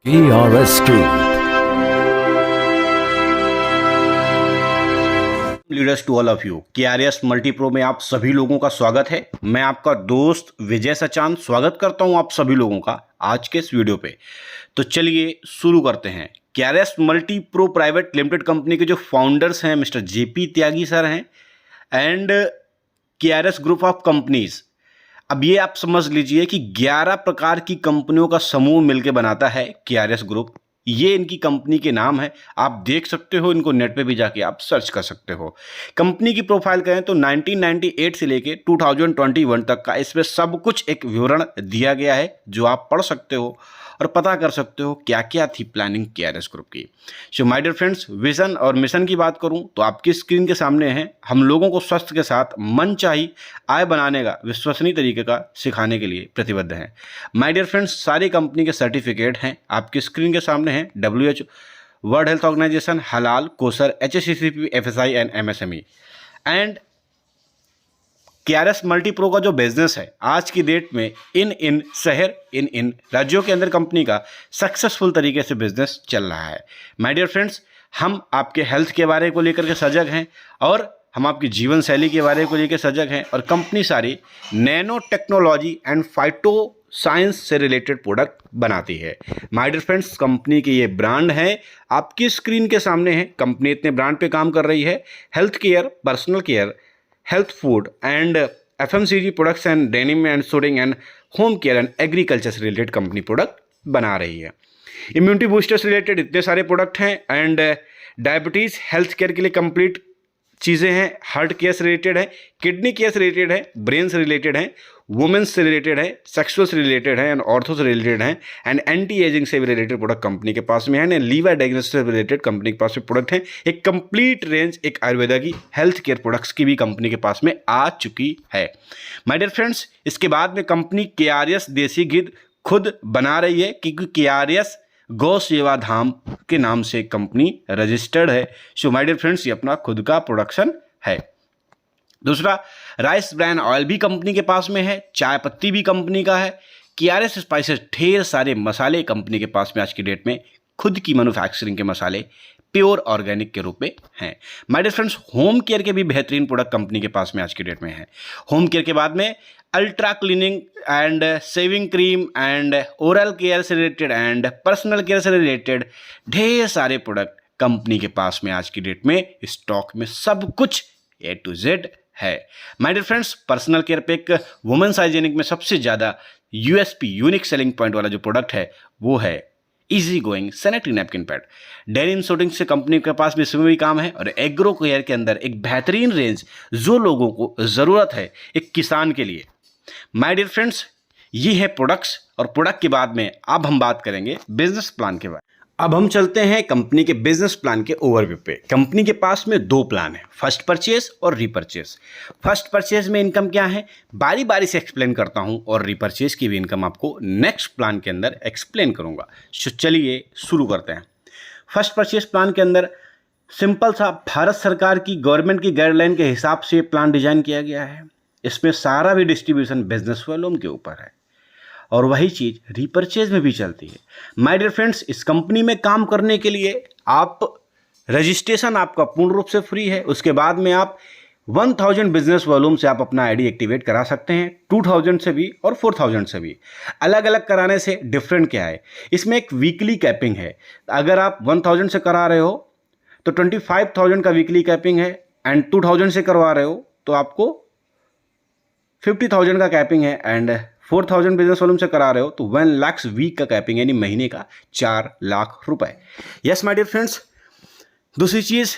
ARS Group. Leaders to all of you KRS multi pro में आप सभी लोगों का स्वागत है। मैं आपका दोस्त विजय सचान स्वागत करता हूं आप सभी लोगों का आज के इस वीडियो पे। तो चलिए शुरू करते हैं। KRS multi pro private limited company के जो फाउंडर्स हैं मिस्टर JP त्यागी सर हैं and KRS group of companies. अब ये आप समझ लीजिए कि 11 प्रकार की कंपनियों का समूह मिलकर बनाता है KRS ग्रुप। ये इनकी कंपनी के नाम है, आप देख सकते हो, इनको नेट पे भी जाके आप सर्च कर सकते हो। कंपनी की प्रोफाइल कहें तो 1998 से लेके 2021 तक का इसमें सब कुछ एक विवरण दिया गया है जो आप पढ़ सकते हो और पता कर सकते हो क्या क्या थी प्लानिंग KRS ग्रुप की। So my dear friends, vision और मिशन की बात करूं तो आपकी स्क्रीन के सामने है। हम लोगों को स्वास्थ्य के साथ मनचाही आय बनाने का विश्वसनीय तरीके का सिखाने के लिए प्रतिबद्ध हैं। माय डियर फ्रेंड्स, सारी कंपनी के सर्टिफिकेट हैं आपकी स्क्रीन के सामने हैं। WHO, वर्ल्ड हेल्थ ऑर्गेनाइजेशन, हलाल, Kausar, HACCP, FSI and MSME। And KRS multi pro का जो बिजनेस है आज की डेट में इन शहर इन राज्यों के अंदर कंपनी का सक्सेसफुल तरीके से बिजनेस चल रहा है। माय डियर फ्रेंड्स, हम आपके हेल्थ के बारे को लेकर के सजग हैं और हम आपकी जीवन शैली के बारे को लेकर सजग हैं और कंपनी सारी nano technology and phyto science से रिलेटेड प्रोडक्ट बनाती है। माय डियर फ्रेंड्स, कंपनी के ये ब्रांड हैं आपकी स्क्रीन के सामने हैं। कंपनी इतने ब्रांड पे काम कर रही है। Health care, personal care, health food and FMCG products and denim and suiting and home care and agriculture से रिलेटेड कंपनी प्रोडक्ट बना रही है। इम्यूनिटी बूस्टर से रिलेटेड इतने सारे प्रोडक्ट हैं एंड डायबिटीज़ हेल्थ केयर के लिए कंप्लीट चीज़ें हैं। हार्ट केयर से रिलेटेड है, किडनी केयर से रिलेटेड है, ब्रेन से रिलेटेड है, वुमेन्स से रिलेटेड है, सेक्सुअल से रिलेटेड है एंड ऑर्थो से रिलेटेड है एंड एंटी एजिंग से भी रिलेटेड प्रोडक्ट कंपनी के पास में है एंड लीवर डायग्नोसिस से रिलेटेड कंपनी के पास में प्रोडक्ट हैं। एक कंप्लीट रेंज एक आयुर्वेदा की हेल्थ केयर प्रोडक्ट्स की भी कंपनी के पास में आ चुकी है। माय डियर फ्रेंड्स, इसके बाद में कंपनी KRS देसी घी खुद बना रही है क्योंकि KRS गौ सेवा धाम के नाम से कंपनी रजिस्टर्ड है। सो माय डियर फ्रेंड्स, ये अपना खुद का प्रोडक्शन है। दूसरा, राइस ब्रांड ऑयल भी कंपनी के पास में है, चाय पत्ती भी कंपनी का है। KRS स्पाइसेस, ढेर सारे मसाले कंपनी के पास में आज की डेट में खुद की मैन्युफैक्चरिंग के मसाले प्योर ऑर्गेनिक के रूप में हैं। My dear friends, home care के भी बेहतरीन प्रोडक्ट कंपनी के पास में आज की डेट में है। होम केयर के बाद में ultra cleaning and shaving cream and oral care से रिलेटेड एंड पर्सनल केयर से रिलेटेड ढेर सारे प्रोडक्ट कंपनी के पास में आज की डेट में स्टॉक में सब कुछ A to Z है। My dear friends, personal care पे एक वुमेन्स हाइजीनिक में सबसे ज़्यादा USP यूनिक सेलिंग पॉइंट वाला जो प्रोडक्ट है वो है easy going sanitary napkin pad. Denim suiting से कंपनी के पास भी इसमें भी काम है और एग्रो केयर के अंदर एक बेहतरीन रेंज जो लोगों को ज़रूरत है एक किसान के लिए। माय डियर फ्रेंड्स, ये है प्रोडक्ट्स और प्रोडक्ट के बाद में अब हम बात करेंगे बिजनेस प्लान के बारे में। अब हम चलते हैं कंपनी के बिजनेस प्लान के ओवरव्यू पे। कंपनी के पास में दो प्लान है, फर्स्ट परचेज और रीपरचेज। फर्स्ट परचेज में इनकम क्या है बारी बारी से एक्सप्लेन करता हूं और रीपरचेज की भी इनकम आपको नेक्स्ट प्लान के अंदर एक्सप्लेन करूंगा। सो चलिए शुरू करते हैं। फर्स्ट परचेज प्लान के अंदर सिंपल सा भारत सरकार की गवर्नमेंट की गाइडलाइन के हिसाब से प्लान डिजाइन किया गया है। इसमें सारा भी डिस्ट्रीब्यूशन बिजनेस वॉल्यूम के ऊपर है और वही चीज़ रीपरचेज में भी चलती है। माय डियर फ्रेंड्स, इस कंपनी में काम करने के लिए आप रजिस्ट्रेशन आपका पूर्ण रूप से फ्री है। उसके बाद में आप 1000 बिजनेस वॉल्यूम से आप अपना ID एक्टिवेट करा सकते हैं, 2000 से भी और 4000 से भी। अलग अलग कराने से डिफरेंट क्या है, इसमें एक वीकली कैपिंग है। अगर आप 1000 से करा रहे हो तो 25,000 का वीकली कैपिंग है एंड 2000 से करवा रहे हो तो आपको 50,000 का कैपिंग है एंड 4000 बिजनेस वॉल्यूम से करा रहे हो तो 1 लाख वीक का कैपिंग यानी महीने का 4 लाख रुपए। यस माय डियर फ्रेंड्स, दूसरी चीज़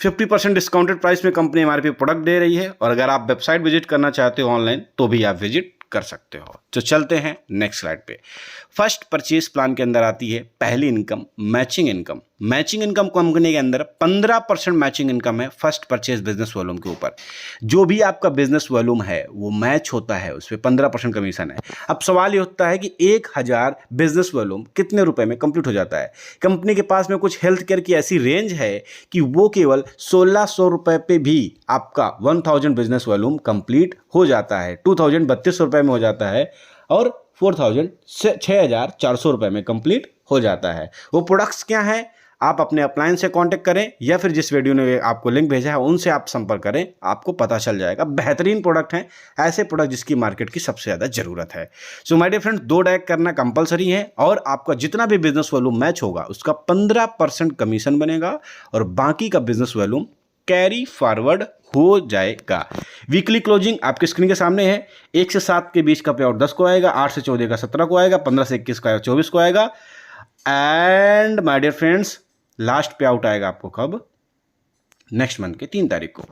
50% डिस्काउंटेड प्राइस में कंपनी हमारे पे प्रोडक्ट दे रही है और अगर आप वेबसाइट विजिट करना चाहते हो ऑनलाइन तो भी आप विजिट कर सकते हो। तो चलते हैं नेक्स्ट स्लाइड पे। फर्स्ट परचेज प्लान के अंदर आती है पहली income, matching income. Matching income company के अंदर 15% मैचिंग इनकम है फर्स्ट परचेज बिजनेस वॉल्यूम के ऊपर। जो भी आपका बिजनेस वॉल्यूम है वो मैच होता है, उस पर 15% कमीशन है। अब सवाल ये होता है कि 1000 बिजनेस वॉल्यूम कितने रुपए में कंप्लीट हो जाता है। कंपनी के पास में कुछ हेल्थ केयर की ऐसी रेंज है कि वो केवल 1600 रुपए पे भी आपका 1000 बिजनेस वॉल्यूम कंप्लीट हो जाता है, 2032 रुपए में हो जाता है और 4000 से 6400 रुपए में कंप्लीट हो जाता है। वो प्रोडक्ट्स क्या हैं, आप अपने अपलाइन से कांटेक्ट करें या फिर जिस वीडियो ने आपको लिंक भेजा है उनसे आप संपर्क करें, आपको पता चल जाएगा। बेहतरीन प्रोडक्ट हैं, ऐसे प्रोडक्ट जिसकी मार्केट की सबसे ज़्यादा ज़रूरत है। So my dear friends, 2 direct करना कंपलसरी है और आपका जितना भी बिजनेस वॉल्यूम मैच होगा उसका 15% कमीशन बनेगा और बाकी का बिजनेस वॉल्यूम कैरी फॉरवर्ड हो जाएगा। वीकली क्लोजिंग आपके स्क्रीन के सामने है। 1 से 7 के बीच का पे आउट 10 को आएगा, 8 से 14 का 17 को आएगा, 15 से 21 का 24 को आएगा and my dear friends last payout आएगा आपको कब, नेक्स्ट मंथ के 3 तारीख को।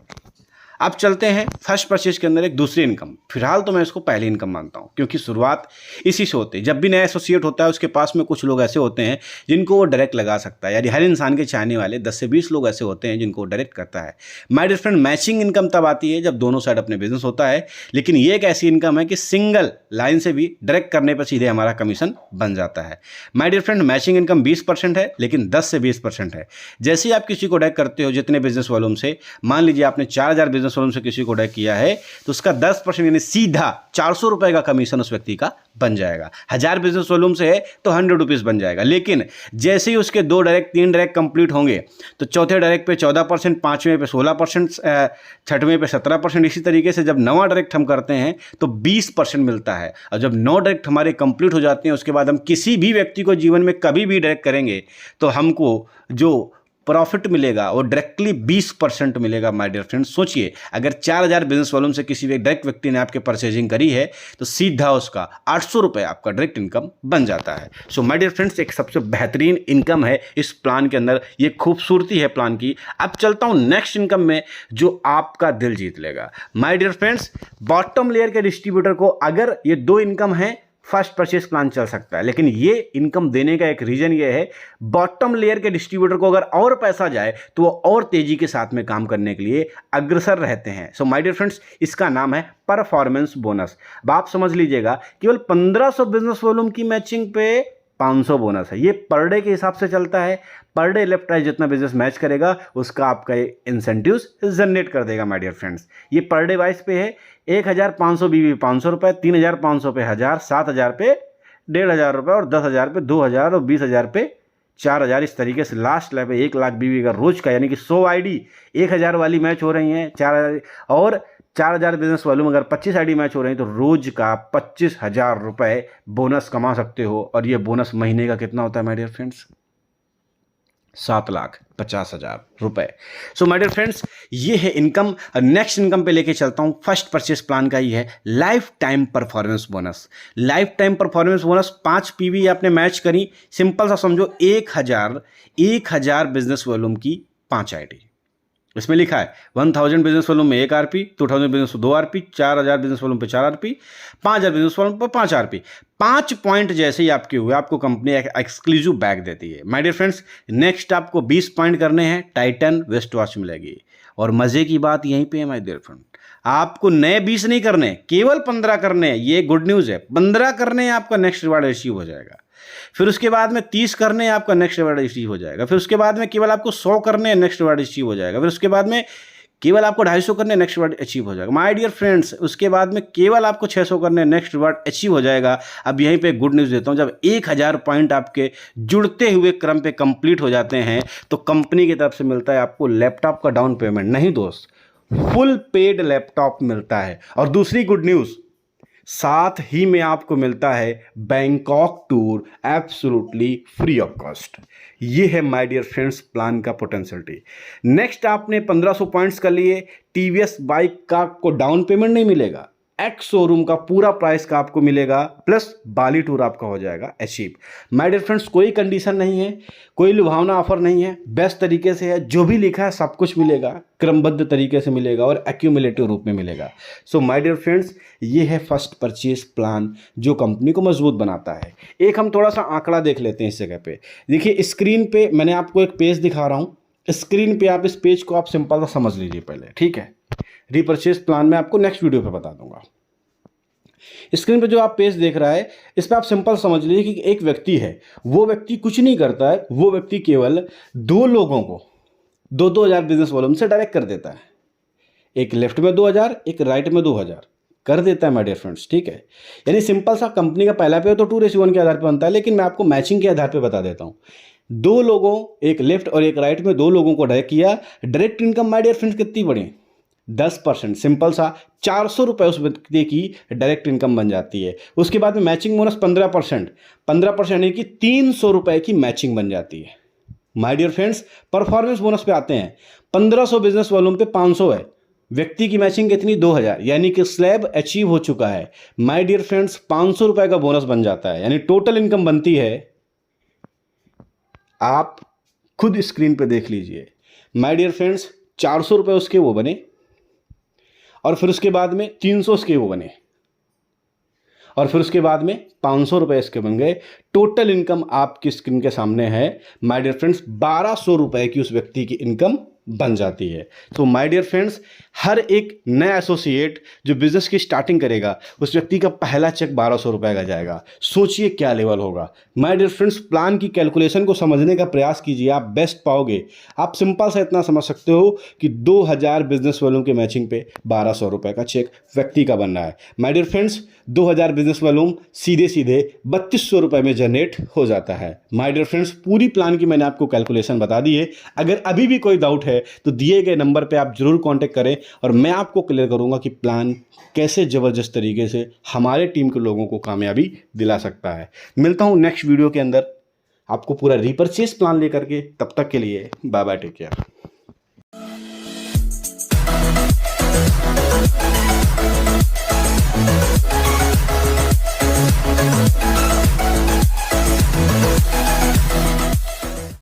अब चलते हैं फर्स्ट परचेज के अंदर एक दूसरी इनकम। फिलहाल तो मैं इसको पहली इनकम मानता हूं क्योंकि शुरुआत इसी से होती है। जब भी नया एसोसिएट होता है उसके पास में कुछ लोग ऐसे होते हैं जिनको वो डायरेक्ट लगा सकता है, यानी हर इंसान के चाहने वाले 10 से 20 लोग ऐसे होते हैं जिनको वो डायरेक्ट करता है। My dear friend, matching income तब आती है जब दोनों साइड अपने बिजनेस होता है, लेकिन ये एक ऐसी इनकम है कि सिंगल लाइन से भी डायरेक्ट करने पर सीधे हमारा कमीशन बन जाता है। My dear friend, matching income 20% है लेकिन 10 से 20% है। जैसे ही आप किसी को डायरेक्ट करते हो जितने बिजनेस वॉल्यूम से, मान लीजिए आपने 4000 बिजनेस वॉल्यूम से किसी को डायरेक्ट किया है तो उसका 10% यानी सीधा 400 रुपए का कमीशन उस व्यक्ति का बन जाएगा। 1000 बिजनेस वॉल्यूम से है तो 100 रुपीज बन जाएगा। लेकिन जैसे ही उसके 2 डायरेक्ट 3 डायरेक्ट कंप्लीट होंगे तो चौथे डायरेक्ट पे 14%, 5वें पे 16%, 6वें पे 17%, इसी तरीके से जब 9वां डायरेक्ट हम करते हैं तो 20% मिलता है। और जब 9 डायरेक्ट हमारे कंप्लीट हो जाते हैं उसके बाद हम किसी भी व्यक्ति को जीवन में कभी भी डायरेक्ट करेंगे तो हमको जो प्रॉफिट मिलेगा वो डायरेक्टली 20% मिलेगा। माय डियर फ्रेंड्स, सोचिए अगर 4000 बिजनेस वॉल्यूम से किसी डायरेक्ट व्यक्ति ने आपके परचेजिंग करी है तो सीधा उसका 800 रुपये आपका डायरेक्ट इनकम बन जाता है। सो माय डियर फ्रेंड्स, एक सबसे बेहतरीन इनकम है इस प्लान के अंदर, ये खूबसूरती है प्लान की। अब चलता हूं नेक्स्ट इनकम में जो आपका दिल जीत लेगा। My dear friends, bottom layer के डिस्ट्रीब्यूटर को अगर ये 2 इनकम है फर्स्ट परचेज प्लान चल सकता है, लेकिन ये इनकम देने का एक रीजन ये है बॉटम लेयर के डिस्ट्रीब्यूटर को अगर और पैसा जाए तो वो और तेजी के साथ में काम करने के लिए अग्रसर रहते हैं। सो माय डियर फ्रेंड्स, इसका नाम है परफॉर्मेंस बोनस। अब आप समझ लीजिएगा केवल 1500 बिजनेस वॉल्यूम की मैचिंग पे 500 बोनस है। ये पर डे के हिसाब से चलता है। पर डे लेफ्ट राइट जितना बिजनेस मैच करेगा उसका आपका इंसेंटिव्स जनरेट कर देगा। माय डियर फ्रेंड्स, ये पर डे वाइज पे है। 1500 बीवी 500 रुपये, 3500 पे 1000, 7000 पे 1500 रुपये और 10000 पे 2000 और 20000 पे 4000। इस तरीके से लास्ट लेवल 1 लाख बीवी का रोज का, यानी कि 100 आईडी 1000 वाली मैच हो रही हैं 4000 और 4000 बिजनेस वॉल्यूम अगर 25 आईडी मैच हो रही है तो रोज का 25,000 रुपये बोनस कमा सकते हो। और ये बोनस महीने का कितना होता है माय डियर फ्रेंड्स? 7,50,000 रुपये। सो माय डियर फ्रेंड्स, ये है इनकम। नेक्स्ट इनकम पे लेके चलता हूँ। फर्स्ट परचेस प्लान का ही है life time performance bonus. Life time performance bonus 5 PV आपने मैच करी, सिंपल सा समझो 1000 बिजनेस वॉल्यूम की 5 आईडी। इसमें लिखा है 1000 बिजनेस वॉल्यूम में 1 RP, 2000 business 2 RP, 4000 business volume पे 4 आरपी, 5000 बिजनेस वॉल्यूम पे 5 आरपी। 5 पॉइंट जैसे ही आपके हुए आपको कंपनी एक एक्सक्लूसिव बैग देती है। माय डियर फ्रेंड्स, नेक्स्ट आपको 20 पॉइंट करने हैं, टाइटन वेस्ट वॉच मिलेगी। और मजे की बात यहीं पे है माय डियर फ्रेंड, आपको नए 20 नहीं करने, केवल 15 करने हैं। ये गुड न्यूज़ है। 15 करने हैं, आपका नेक्स्ट रिवार्ड अचीव हो जाएगा। फिर उसके बाद में 30 करने हैं, आपका नेक्स्ट रिवार्ड अचीव हो जाएगा। फिर उसके बाद में केवल आपको 100 करने हैं, नेक्स्ट रिवार्ड अचीव हो जाएगा। फिर उसके बाद में केवल आपको 250 करने, नेक्स्ट रिवार्ड अचीव हो जाएगा। माय डियर फ्रेंड्स, उसके बाद में केवल आपको 600 करने, नेक्स्ट रिवार्ड अचीव हो जाएगा। अब यहीं पे गुड न्यूज़ देता हूं, जब 1000 पॉइंट आपके जुड़ते हुए क्रम पे कंप्लीट हो जाते हैं तो कंपनी की तरफ से मिलता है आपको लैपटॉप का डाउन पेमेंट। नहीं दोस्त, फुल पेड लैपटॉप मिलता है। और दूसरी गुड न्यूज़, साथ ही में आपको मिलता है Bangkok tour absolutely free of cost. ये है माय डियर फ्रेंड्स प्लान का पोटेंशियलिटी। नेक्स्ट, आपने 1500 पॉइंट्स कर लिए, टीवीएस बाइक का को डाउन पेमेंट नहीं मिलेगा, एक्स शोरूम का पूरा प्राइस का आपको मिलेगा, प्लस बाली टूर आपका हो जाएगा अचीव। माय डियर फ्रेंड्स, कोई कंडीशन नहीं है, कोई लुभावना ऑफर नहीं है, बेस्ट तरीके से है। जो भी लिखा है सब कुछ मिलेगा, क्रमबद्ध तरीके से मिलेगा और एक्यूमुलेटिव रूप में मिलेगा। सो माय डियर फ्रेंड्स, ये है फर्स्ट परचेज प्लान जो कंपनी को मजबूत बनाता है। एक हम थोड़ा सा आंकड़ा देख लेते हैं इस जगह पे। देखिए स्क्रीन पे मैंने आपको एक पेज दिखा रहा हूँ, स्क्रीन पे आप इस पेज को आप सिंपल सा समझ लीजिए पहले, ठीक है। रीपरचेज प्लान में आपको नेक्स्ट वीडियो पे बता दूंगा। स्क्रीन पे जो आप पेज देख रहा है, इस पे आप सिंपल समझ लीजिए कि एक व्यक्ति है, वो व्यक्ति कुछ नहीं करता है, वो व्यक्ति केवल 2 लोगों को 2-2000 बिजनेस वॉल्यूम से डायरेक्ट कर देता है। एक लेफ्ट में 2000, एक राइट में 2000। कर देता है माय डियर फ्रेंड्स, ठीक है। यानी सिंपल सा कंपनी का पहला पे तो 2:1 के आधार पे बनता है, लेकिन मैं आपको मैचिंग के आधार पे बता देता हूँ। दो लोगों, एक लेफ्ट और एक राइट में, दो लोगों को डायरेक्ट किया, direct income my dear friends कितनी बढ़ी? 10%। सिंपल सा 400 रुपये उस व्यक्ति की डायरेक्ट इनकम बन जाती है। उसके बाद में मैचिंग बोनस 15%, 15% यानी कि 300 रुपये की मैचिंग बन जाती है। My dear friends, performance bonus pay आते हैं। 1500 बिजनेस वॉल्यूम पे 500 है, व्यक्ति की मैचिंग कितनी? 2000, यानी कि स्लैब अचीव हो चुका है। माय डियर फ्रेंड्स, 500 रुपये का बोनस बन जाता है, यानी टोटल इनकम बनती है, आप खुद स्क्रीन पे देख लीजिए माय डियर फ्रेंड्स, 400 रुपये उसके वो बने, और फिर उसके बाद में 300 उसके वो बने, और फिर उसके बाद में 500 रुपये इसके बन गए। टोटल इनकम आपकी स्क्रीन के सामने है माय डियर फ्रेंड्स, 1200 रुपये की उस व्यक्ति की इनकम बन जाती है। तो माय डियर फ्रेंड्स, हर एक नया एसोसिएट जो बिजनेस की स्टार्टिंग करेगा, उस व्यक्ति का पहला चेक 1200 रुपये का जाएगा। सोचिए क्या लेवल होगा। माय डियर फ्रेंड्स, प्लान की कैलकुलेशन को समझने का प्रयास कीजिए, आप बेस्ट पाओगे। आप सिंपल सा इतना समझ सकते हो कि 2000 बिजनेस वॉल्यूम के मैचिंग पे 1200 रुपये का चेक व्यक्ति का बन रहा है। My dear friends, 2000 business volume सीधे सीधे 3200 रुपये में जनरेट हो जाता है। माय डियर फ्रेंड्स, पूरी प्लान की मैंने आपको कैलकुलेशन बता दी है। अगर अभी भी कोई डाउट है तो दिए गए नंबर पे आप जरूर कांटेक्ट करें, और मैं आपको क्लियर करूंगा कि प्लान कैसे ज़बरदस्त तरीके से हमारे टीम के लोगों को कामयाबी दिला सकता है। मिलता हूं नेक्स्ट वीडियो के अंदर आपको पूरा रीपर्चेस प्लान लेकर के। तब तक के लिए बाय बाय, टेक केयर।